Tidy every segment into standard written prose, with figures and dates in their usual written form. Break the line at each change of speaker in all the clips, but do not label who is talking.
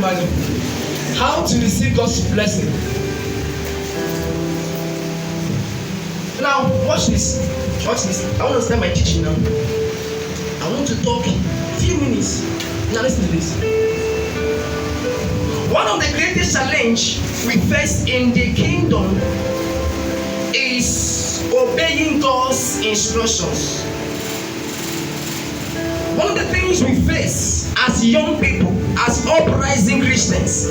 value. How to receive God's blessing. Now, watch this. Watch this. I want to start my teaching now. I want to talk a few minutes. Now listen to this. One of the greatest challenge we face in the kingdom is obeying God's instructions. One of the things we face as young people, as uprising Christians,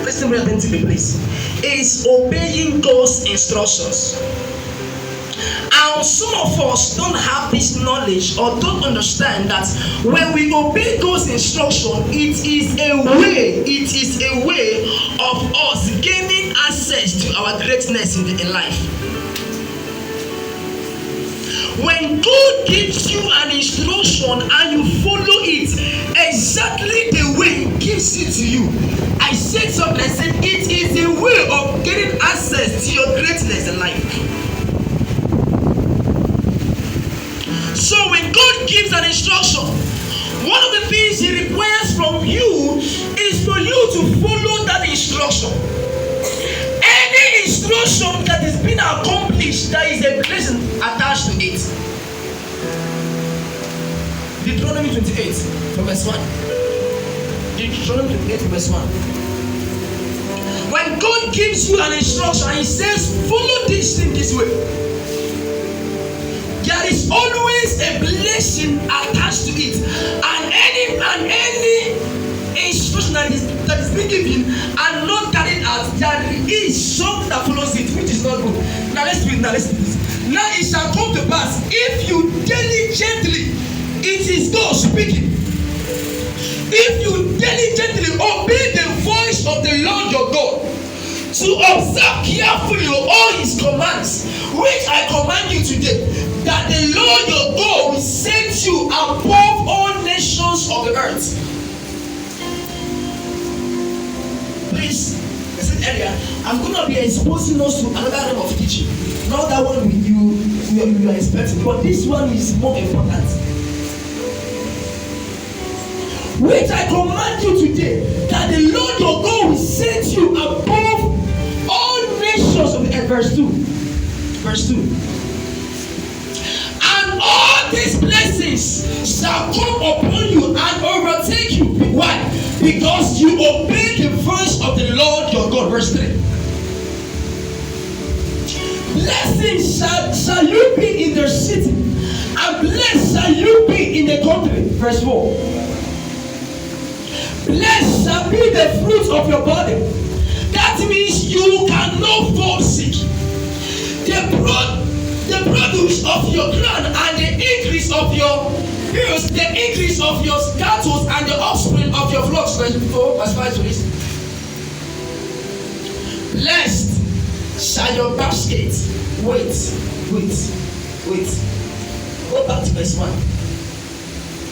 listen very attentively please, is obeying God's instructions. And some of us don't have this knowledge or don't understand that when we obey God's instruction, it is a way of us gaining access to our greatness in life. When God gives you an instruction and you follow it exactly the way He gives it to you, I said something, I said it is a way of getting access to your greatness in life. So when God gives an instruction, one of the things He requires from you is for you to follow that instruction. Any instruction that is being accomplished, there is a blessing attached to it. Deuteronomy 28 from verse 1. Deuteronomy 28 from verse 1. When God gives you an instruction, He says, follow this thing this way. There is always a blessing attached to it, and any instruction that is being given and not carried out, there is something that follows it, which is not good. Now let's read. Now it shall come to pass if you diligently, it is God speaking. If you diligently obey the voice of the Lord your God, to observe carefully all His commands, which I command you today, that the Lord your God will set you above all nations of the earth. Please, I said earlier, I'm going to be exposing us to another realm of teaching. Not that one you are expecting, but this one is more important. Which I command you today, that the Lord your God will set you above all nations of the earth. Verse 2. And all these blessings shall come upon you and overtake you. Why? Because you obey the voice of the Lord your God. Verse 3. Blessings shall you be in the city, and blessed shall you be in the country. Verse 4. Blessed shall be the fruit of your body. That means you cannot fall sick. The produce of your ground and the increase of your hills, the increase of your cattle and the offspring of your flocks. Verse 4, verse 5 to this. Blessed shall your basket. Wait. Go back to verse 1.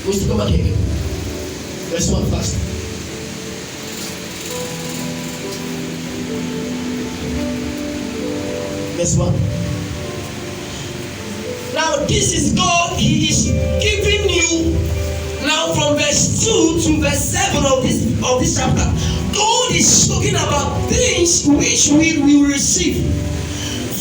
We'll still go back again. Verse 1 first. Verse 1. Now this is God. He is giving you now from verse 2 to verse 7 of this chapter. God is talking about things which we will receive.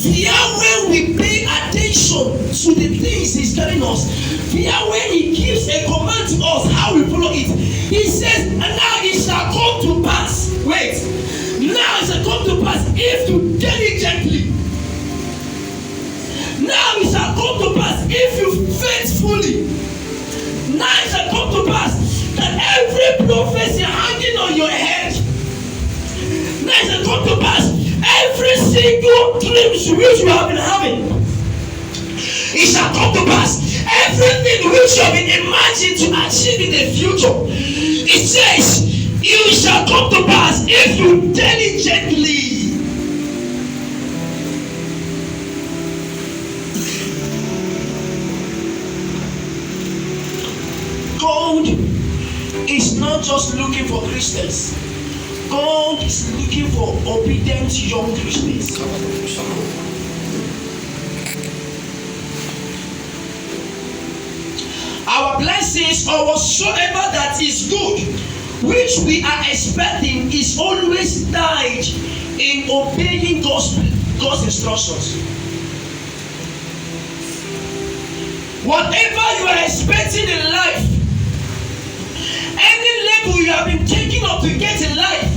Via when we pay attention to the things He's telling us, via when He gives a command to us, how we follow it. He says, and now it shall come to pass. Wait. Now it shall come to pass if you diligently. Now it shall come to pass if you faithfully. Now it shall come to pass that every prophecy hanging on your head. Now it shall come to pass every single dream which you have been having. It shall come to pass everything which you have been imagining to achieve in the future. It says, it shall come to pass if you diligently. God is not just looking for Christians. God is looking for obedient young Christians. Our blessings or whatsoever that is good which we are expecting is always tied in obeying God's instructions. Whatever you are expecting in life, any level you have been taking up to get in life,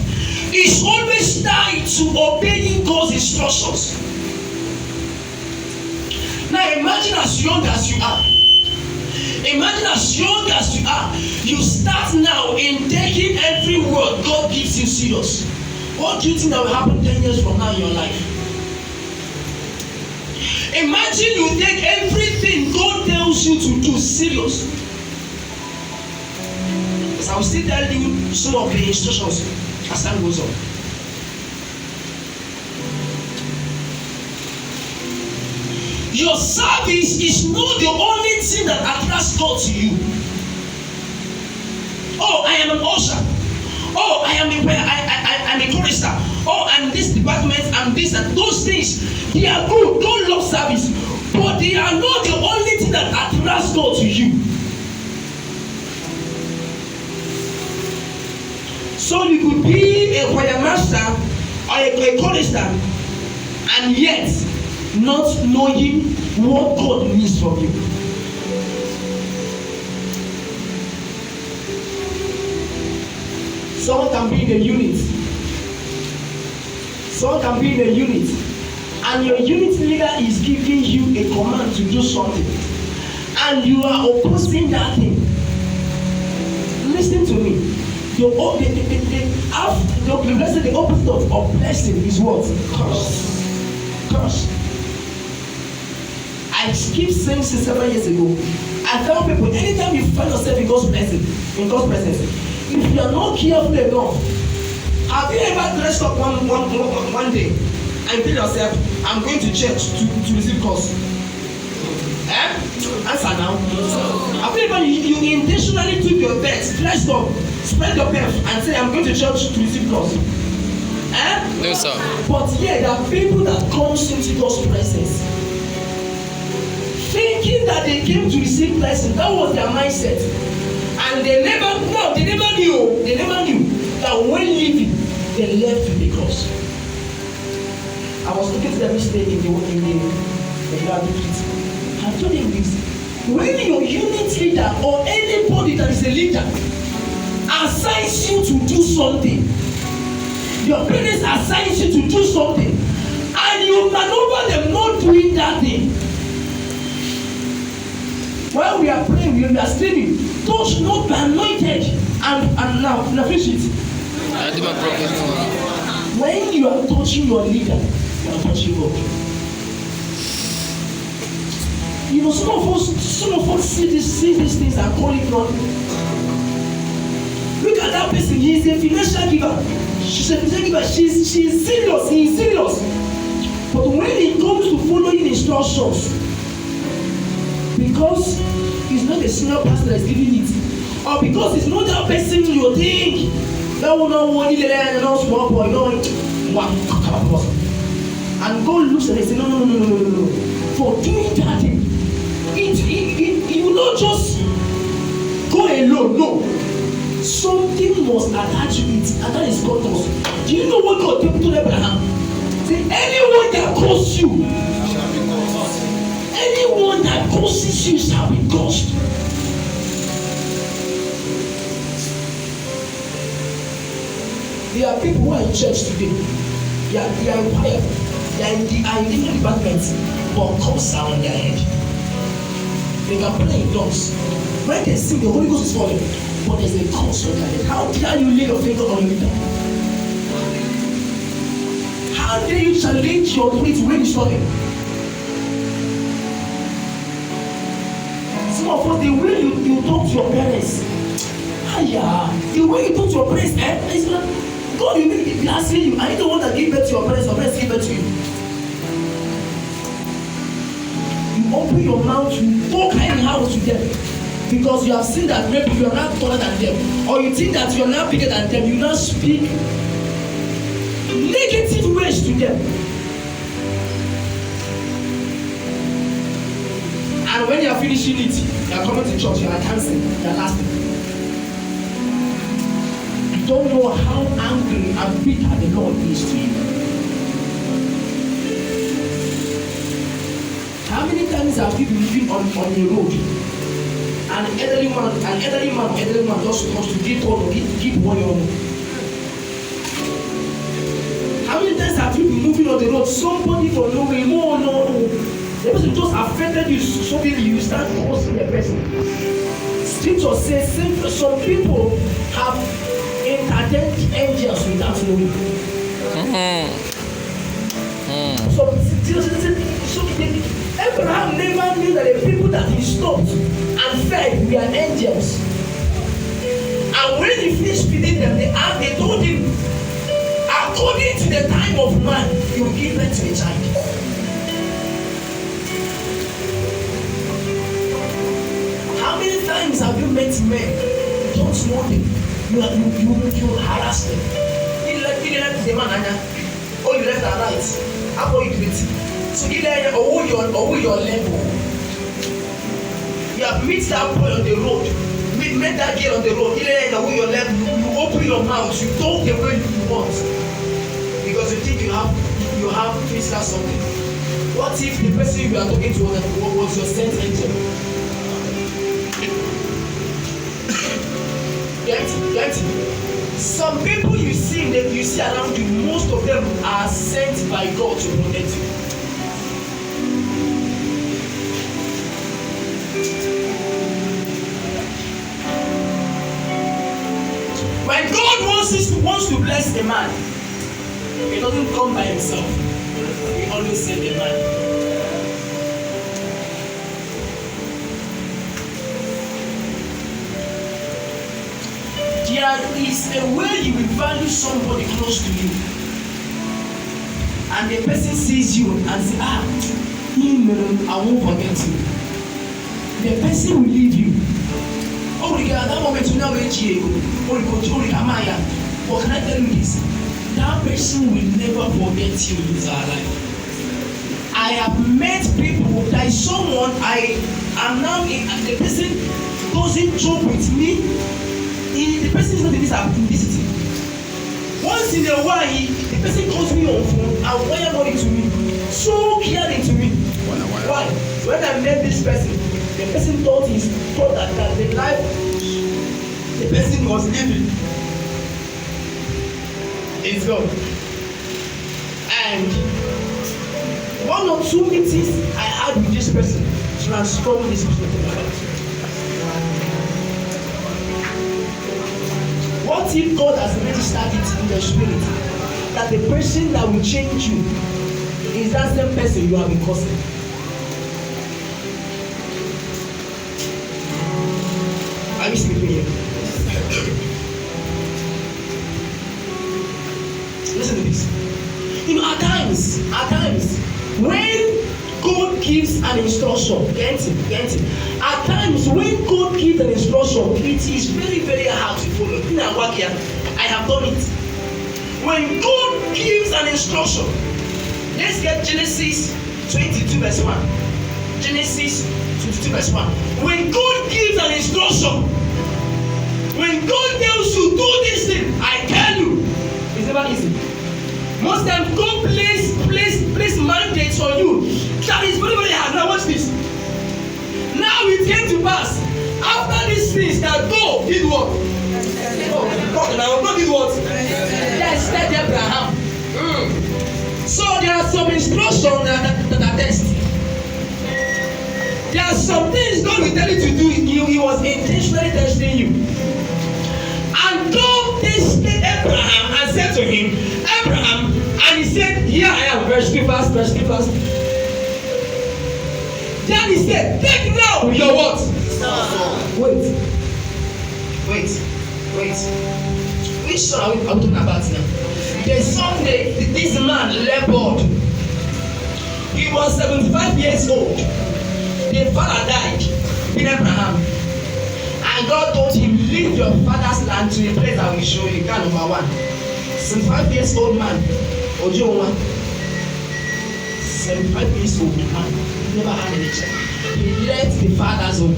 is always tied to obeying God's instructions. Now imagine as young as you are. Imagine as young as you are, you start now in taking every word God gives you serious. What do you think that will happen 10 years from now in your life? Imagine you take everything God tells you to do serious. Because I will still tell you some of the instructions as time goes on. Your service is not the only thing that attracts God to you. Oh, I am an usher. Oh, I'm a chorister. Oh, I'm this department, I'm this and those things. They are good. God loves service. But they are not the only thing that attracts God to you. So you could be a choir master or a chorister and yet not knowing what God needs from you. Someone can be in a unit. Someone can be in a unit, and your unit leader is giving you a command to do something, and you are opposing that thing. Listen to me. The opposite of blessing is what? Curse. I keep saying since several years ago, I tell people, anytime you find yourself in God's presence, if you are not careful enough, have you ever dressed up one day and tell yourself, I'm going to church to receive course? Answer now. Have you ever you intentionally took your bed, dressed up, spread your belt and say, I'm going to church to receive course?
No, sir.
But yeah, there are people that comes into God's presence thinking that they came to receive blessing. That was their mindset, and they never knew that when leaving, they left with the cross. I was looking at them yesterday in the I told him this: when your unit leader or anybody that is a leader assigns you to do something, your parents assigns you to do something, and you maneuver them not doing that thing. While we are praying, we are screaming, touch not be anointed, and now finish it. When you are touching your leader, you are touching God. You know, some of us see these things and call it wrong. Look at that person, he is a financial giver. She's a financial giver, she's serious, he is serious. But when it comes to following instructions, because it's not a senior pastor that is giving it, or because it's not that person you think that will not want it and not small boy, and God looks at it and says, no. For doing that thing, it will not just go alone, no. Something must attach to it, and that is God does. Do you know what God told Abraham? Say, anyone that calls you, anyone that causes you shall be cursed. There are people who are in church today. They are in choir. They are in different departments, but curses are on their head. They can play in tongues. When they sing, the Holy Ghost is falling, but there's a curse on their head. How dare you lay your finger on your leader? How dare you challenge your authority when it's falling? Some of us, the way you talk to your parents, the way you talk to your parents, it's not, God will be asking you, are you the one that gave birth to your parents, or parents gave birth to you? You open your mouth, you talk anyhow to them, because you have seen that maybe you are not taller than them, or you think that you are not bigger than them, you now speak negative words to them. And when you are finishing it, you are coming to church, you are dancing, you are laughing. don't know how angry and bitter the Lord is to you. How many times have you been living on a road? An elderly man just wants to give one your own. How many times have you been moving on the road? Somebody from nowhere, no. The person just affected you suddenly, you start cursing the person. Scripture says some people have entertained angels without knowing. So Abraham never knew that the people that he stopped and fed were angels. And when he finished feeding them, they told him, according to the time of man, he will give birth to a child. How many times have you met men? Don't know them. You harass them. You left the man, or you left at night. How about you do it? So you your level. You have met that boy on the road. Met that girl on the road. You your level. You open your mouth. You talk the way you want. Because you think you have physical something. What if the person you are talking to was your sent angel? Get it? Some people you see around you, most of them are sent by God to protect you. When God wants to bless a man, he doesn't come by himself. He always sends a man. There is a way you will value somebody close to you, and the person sees you and says, I won't forget you. The person will leave you. Oh, at that moment, you know what can I tell you this? That person will never forget you in his life. I have met people, there is someone I am now in, and the person doesn't joke with me. The person is not in this visiting. Once in a while, the person calls me on phone and wire money to me. So caring to me. Why? When I met this person, the person thought that the life the person was living is gone. And one or two meetings I had with this person transformed this person to my life. What if God has already started in the spirit that the person that will change you is that same person you have been cursing? Are you sleeping here? Listen to this. You know, at times, when God gives an instruction, get it. At times, when God gives an instruction, it is very, very hard to follow. I have done it. When God gives an instruction, let's get Genesis 22 verse 1. Genesis 22 verse 1. When God gives an instruction, when God tells you do this thing, I tell you, it's never easy. Most times God place mandates on you that is very, very hard. Now watch this. Now it came to pass after these things that God did what? God did what? Yes, said Abraham. So there are some instructions that are tested. There are some things God will tell you to do. He was intentionally testing you. And God tested Abraham and said to him, Abraham, and he said, here I am, verse 3 verse. Then he said, take now your what? Wait. Which son are we talking about now? The Sunday, this man labored. He was 75 years old. The father died in Abraham. And God told him, leave your father's land to a place I will show you. Number 1. 75 years old man. Ojo 1. 75 years old man. He never had any child. He left the father's home.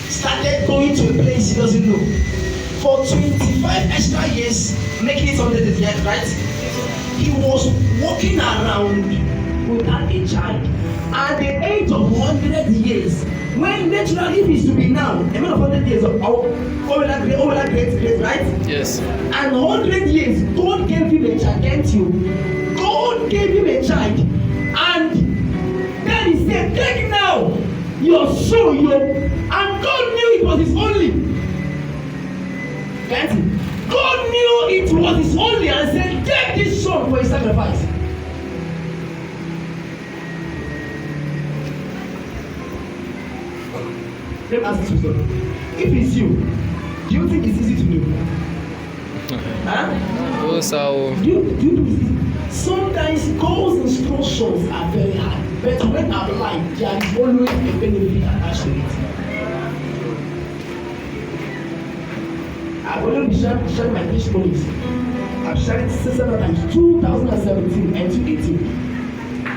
Started going to a place he doesn't know. for 25 extra years, making it 100 years, right? He was walking around without a child. At the age of 100 years, when naturally if he's to be now, a man of 100 years, over that great, right?
Yes.
And 100 years, God gave him a child, can't you? God gave him a child, and then he said, take now your son, and God knew it was his only. Can't you? God knew it was his only and said, take this son for a sacrifice. Let me ask this question. If it's you, do you think it's easy to do? Huh?
Oh, so.
Do you do it easy? Sometimes God's instructions are very hard, but when applied, there is always a benefit attached to it. I've already shared my testimonies. I've shared it several times. 2017 and 2018.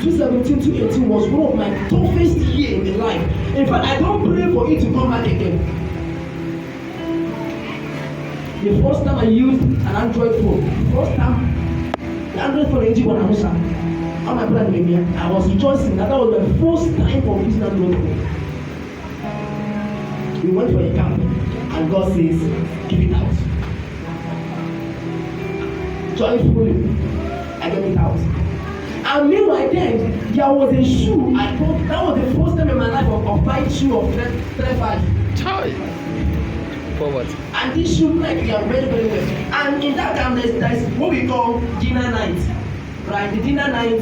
2017 to 2018 was one of my toughest years in life. In fact, I don't pray for it to come back again. The first time I used an Android phone, the Android phone engine was Amusa. On my brother Lemia, I was rejoicing that was my first time of using Android phone. We went for a camp, and God says, give it out. Joyfully, I gave it out. And meanwhile then, there was a shoe I bought. That was the first time in my life of buying shoe of 35.
Forward.
And this shoe like they are very, very well. And in that time there's what we call dinner night. Right? The dinner night,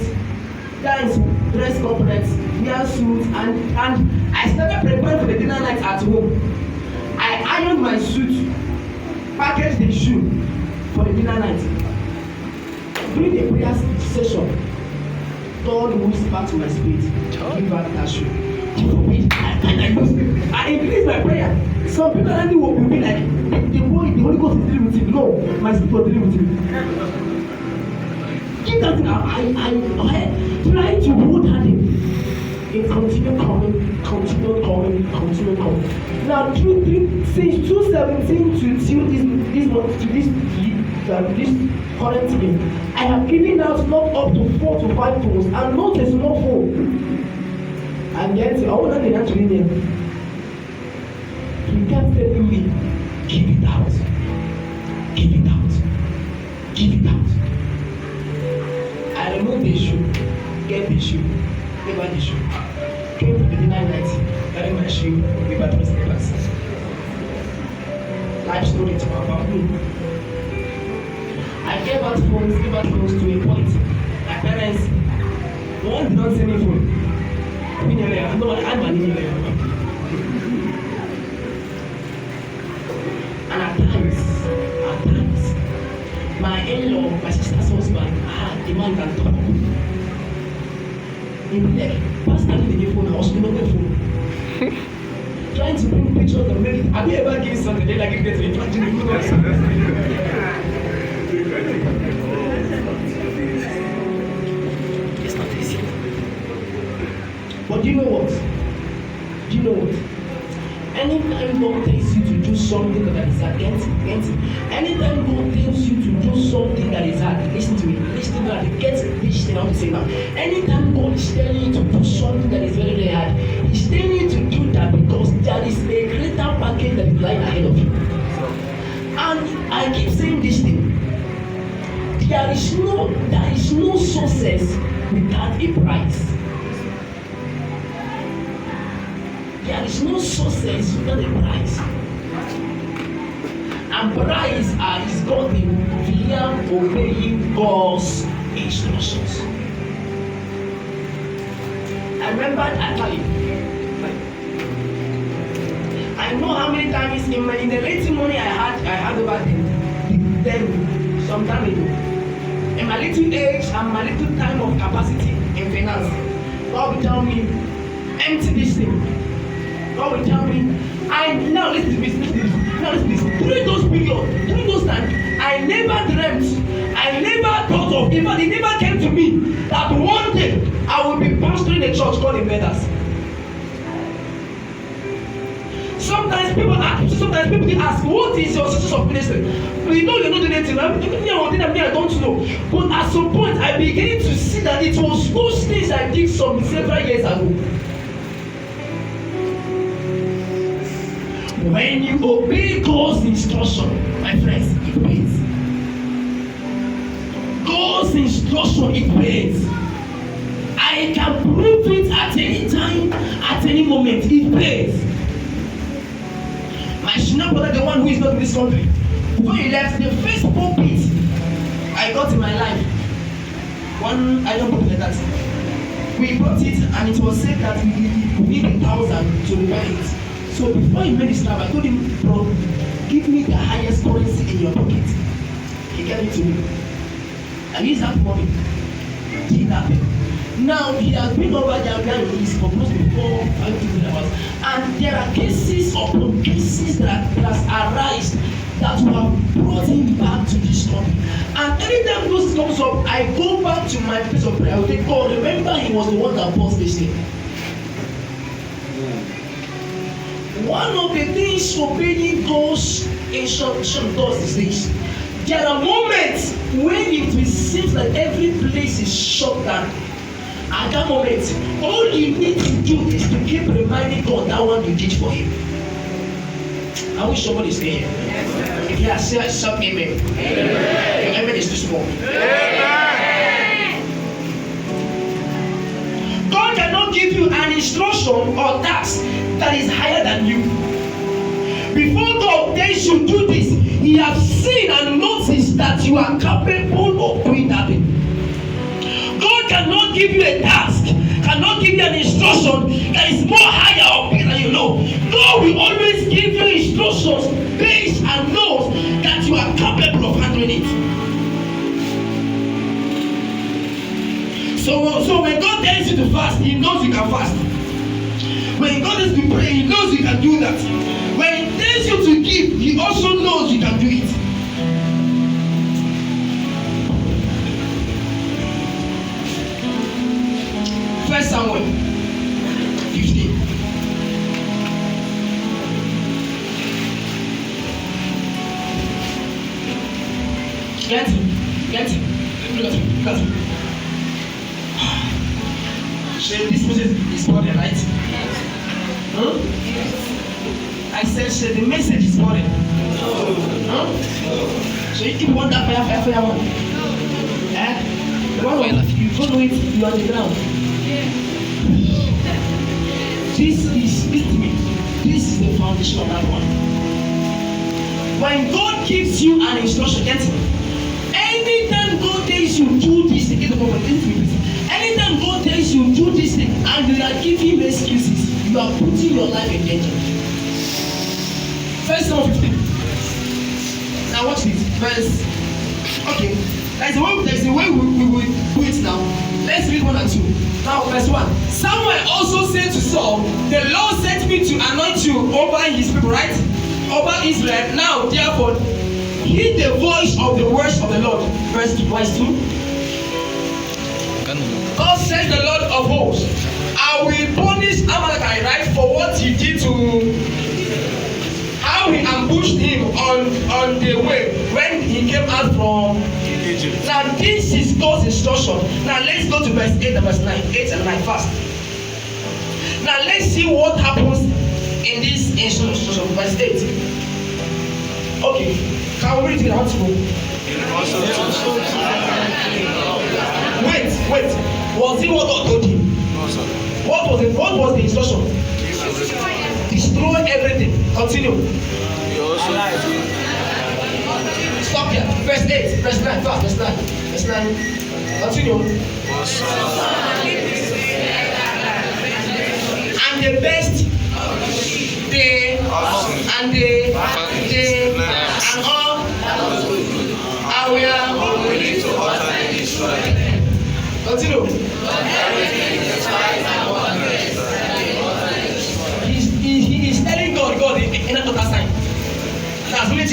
that is dress corporates, wear suits, and I started preparing for the dinner night at home. I ironed my suit, packaged the shoe for the dinner night. During the prayer session, God whispered to my spirit, give back that shoe. I increased my prayer. Some people around will be like, the Holy Ghost is dealing with him. No, my spirit was dealing with him. In that thing, I tried to hold at him. It continued coming. Now, since 2017 to this current year, I have given out not up to 4 to 5 phones and not a small phone. And yet, I want to actually name. He kept telling me, give it out. I removed the shoe, get the shoe, gave her the shoe. Came to the dinner night, carrying my shoe, gave her the slippers. Life story to about me. I gave out phones to a point. My parents, one did not send me phone. I'm and at times, my in-law, my sister's husband, the man can talk. He be like, Pastor, give the phone, I was doing the phone. Trying to bring pictures and make it. Have you ever given something then I give it to you? It's not easy. But do you know what? Anytime God tells you to do something that is against anytime God tells you to do something that is hard, listen to me, get this thing out to say now. Anytime God is telling you to do something that is very, very hard, He's telling you to do that because there is a greater package that is lying ahead of you. And I keep saying this thing. There is no success without a price. There is no success without a price. And price is gotten via obeying God's instructions. I remember at time. I know how many times in the late morning I had over them some time ago. In my little age and my little time of capacity in finance, God will tell me, empty this thing. God will tell me, now listen to this. During those periods, during those times, I never dreamt, I never thought of, in fact, it never came to me that one day I will be pastoring a church called Invaders. Sometimes people ask, what is your source of ministry? You know you're not doing anything. I don't know. But at some point, I began to see that it was those things I did some several years ago. When you obey God's instruction, my friends, it pays. God's instruction, it pays. I can prove it at any time, at any moment. It pays. My senior brother, the one who is not in this country, before he left, the first pulpit I got in my life, one iron pulpit like that. We brought it and it was said that we need 1,000 to repair it. So before he made his slab, I told him, bro, give me the highest currency in your pocket. He gave it to me. I used that money. Did that thing. Now he has been over there and he's for close to 4-5 hours, and there are cases upon cases that has arisen that will have brought him back to this country. And anytime those comes up, I go back to my place of prayer. I will say, God, remember he was the one that caused this thing. One of the things obeying God's instruction does is this. There are moments when it seems like every place is shut down. At that moment, all you need to do is to keep reminding God that one you did for him. I wish somebody is there. Yes, if you are saying some amen. Amen. Your amen is too small. Amen. God cannot give you an instruction or task that is higher than you. Before God tells you do this, he has seen and noticed that you are capable of doing that thing. God cannot give you a task, cannot give you an instruction that is more higher up than you know. God will always give you instructions based and knows that you are capable of handling it. So when God tells you to fast, he knows you can fast. When God tells you to pray, he knows you can do that. When he tells you to give, he also knows you can do it. First Samuel 15. Get him. Look at him. So this message is important, right? Huh? I said, the message is important. Huh? So if you want that fire one. The one where you follow it, you are on the ground. This is the foundation of that one. When God gives you an instruction, get it? Anytime God tells you do this thing, anytime God tells you do this thing and you are giving excuses, you are putting your life in danger. First Samuel 15. Now watch this. Verse. Okay. There's a way we will do it now. Let's read 1 and 2. Now, verse 1. Samuel also said to Saul, the Lord sent me to anoint you over his people, right? Over Israel. Now, therefore, heed the voice of the words of the Lord. Verse 2. God says the Lord of hosts, I will punish Amalekite, right, for what he did to how he ambushed him on the way when he came out from Egypt. Now this is God's instruction. Now let's go to verse 8 and verse 9. 8 and 9 fast. Now let's see what happens in this instruction. Verse 8. Okay. Can we read it out to go? Wait. Was it what God told him? What was the instruction? Destroy everything. Continue. Stop here. Verse 8, verse 9. Fast. Verse 9. Continue. And the best, and all, I will continue. He is telling God in another sign. That's what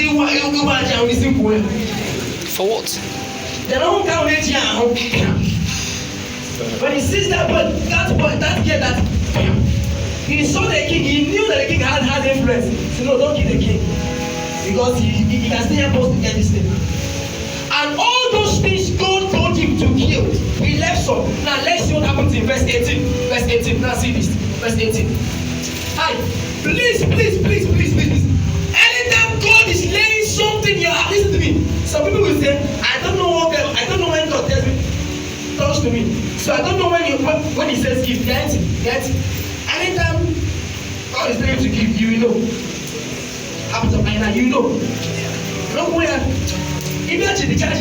for what?
When he sees that boy, that girl, that He saw the king. He knew that the king had influence. He said, no, don't kill the king. Because he can still help us to get this thing. And all those things God told him to kill, he left some. Now let's see what happens in verse 18. Verse 18. Now see this. Verse 18. Hi. Please. Anytime God is laying something in your heart, listen to me. Some people will say, I don't know when God tells me, talks to me. So I don't know when he says give. Get it. Anytime God is telling you to give, you know. Happens of Aina, you know. No where. Even actually the church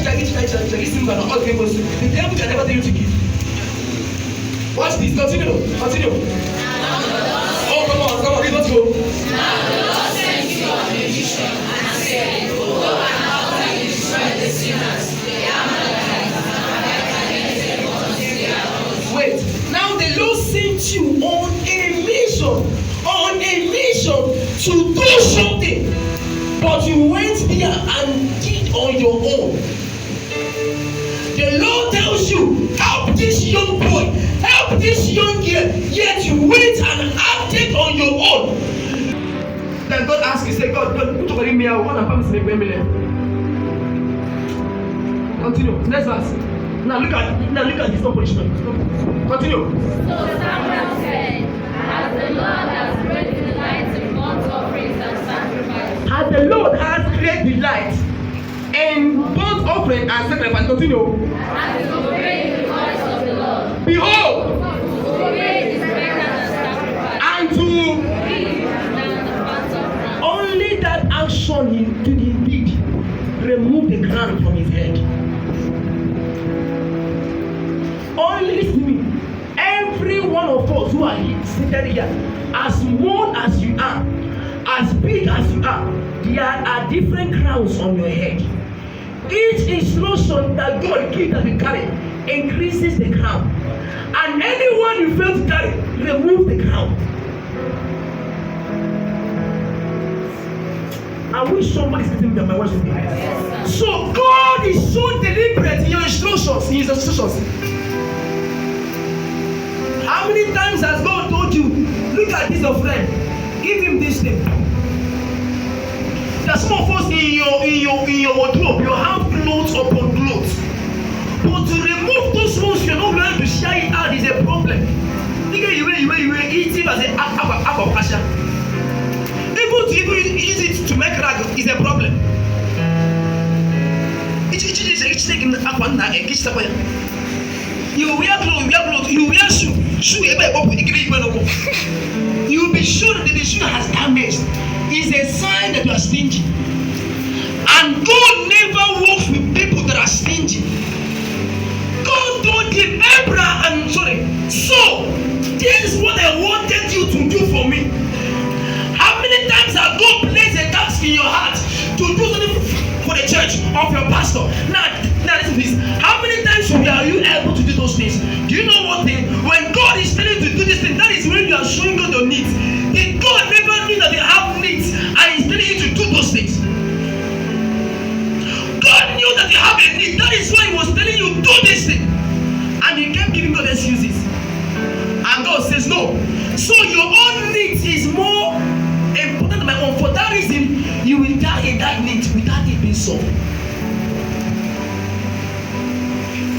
listen to all the people. The devil can never tell you to give. Watch this. Continue. Oh, come on, let's go.
Now the Lord sent you on a mission and said, go and after you destroy the sinners, the Amalekites, and
wait, now the Lord sent you on a mission to do something, but you went there and did on your own. The Lord tells you, help this young boy, help this young girl, yet you went and acted on your own. Then God asked you, say, God, put over me, I want to promise me $1 million. Continue. Next verse. Now look at this punishment. Continue.
So Samuel said, as the Lord has great delight in burnt offerings and sacrifices.
As the Lord has great delight in burnt offering and sacrifice. Continue.
As to obey the voice of the Lord.
Behold.
To obey is better than sacrifice.
And to
Be than the fat of ram.
only that action he did remove the crown from his head. Only listen to me. Every one of us who are seated here, as small as you are, as big as you are, there are different crowns on your head. Each instruction that God gives that you carry increases the crown. And anyone you fail to carry, remove the crown. I wish somebody is listening to my words with me. So God is so deliberate in your instructions, in his instructions. How many times has God told you, look at this your friend, give him this thing? There are some of us in your wardrobe, you have clothes upon clothes. But to remove those ones you're not going to share it out is a problem. You were eating as an aquapasha. Even to use it to make rag is a problem. You wear clothes, you wear shoe. You will be sure that the shoe has damaged. It's a sign that you are stingy. And God never works with people that are stingy. God told him, Abraham, so this is what I wanted you to do for me. How many times has God placed a task in your heart to do something for the church of your pastor? Now listen to this. How many times are you able to do those things? Do you know one thing? When God is telling you to do this thing, that is when you are showing God your needs. If God never knew that they have needs and He's telling you to do those things. God knew that you have a need. That is why He was telling you do this thing. And He kept giving God excuses. And God says no. So your own needs is more important than my own. For that reason, you will die in that need without it being solved.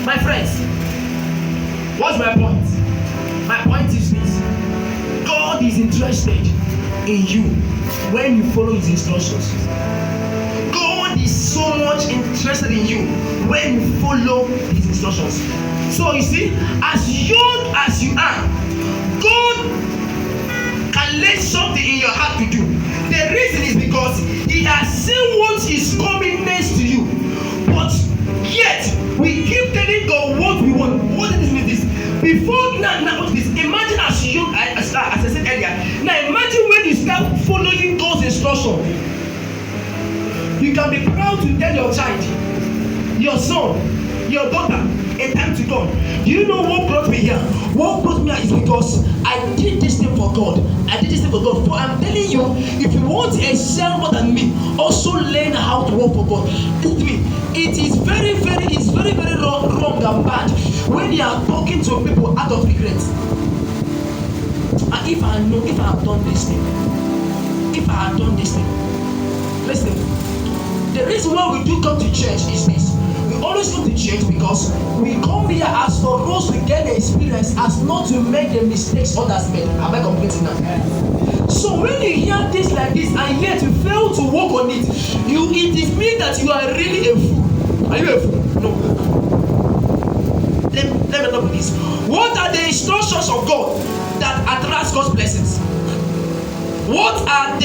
My friends, what's my point? My point is this. God is interested in you when you follow His instructions. God is so much interested in you when you follow His instructions. So you see, as young as you are, God can lay something in your heart to do. The reason is because He has seen what is coming next to you. But yet, we keep telling God what we want. What is this? Before now, this. Imagine as young as I said earlier. Now imagine when you start following God's instruction. You can be proud to tell your child, your son, your daughter, a time to God. Do you know what brought me here? What brought me here is because I did this thing for God. I did this thing for God. But I'm telling you, if you want to excel more than me, also learn how to work for God. Listen to me. It is very wrong and bad when you are talking to people out of regret. And if I know, if I have done this thing, listen, the reason why we do come to church is this. We always come to church because we come here as for us to get the experience, as not to make the mistakes others made. Am I completing now? So when you hear things like this and yet you fail to work on it, it is mean that you are really a fool. Are you a fool? No. Let me know this. What are the instructions of God that attracts God's blessings? What are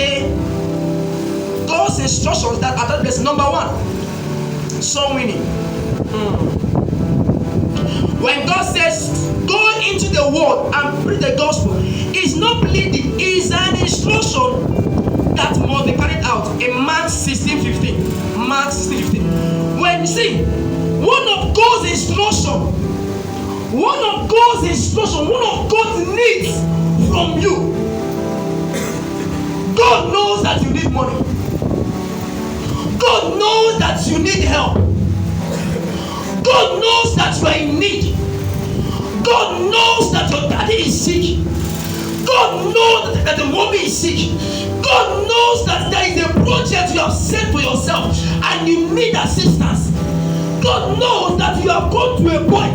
God's instructions that attract blessings? Number one, soul winning. When God says go into the world and preach the gospel, it's not pleading, it's an instruction that must be carried out in Mark 16:15. Mark 16:15. When you see one of God's instructions, one of God's needs from you, God knows that you need money. God knows that you need help. God knows that you are in need. God knows that your daddy is sick. God knows that the mommy is sick. God knows that there is a project you have set for yourself and you need assistance. God knows that you have come to a point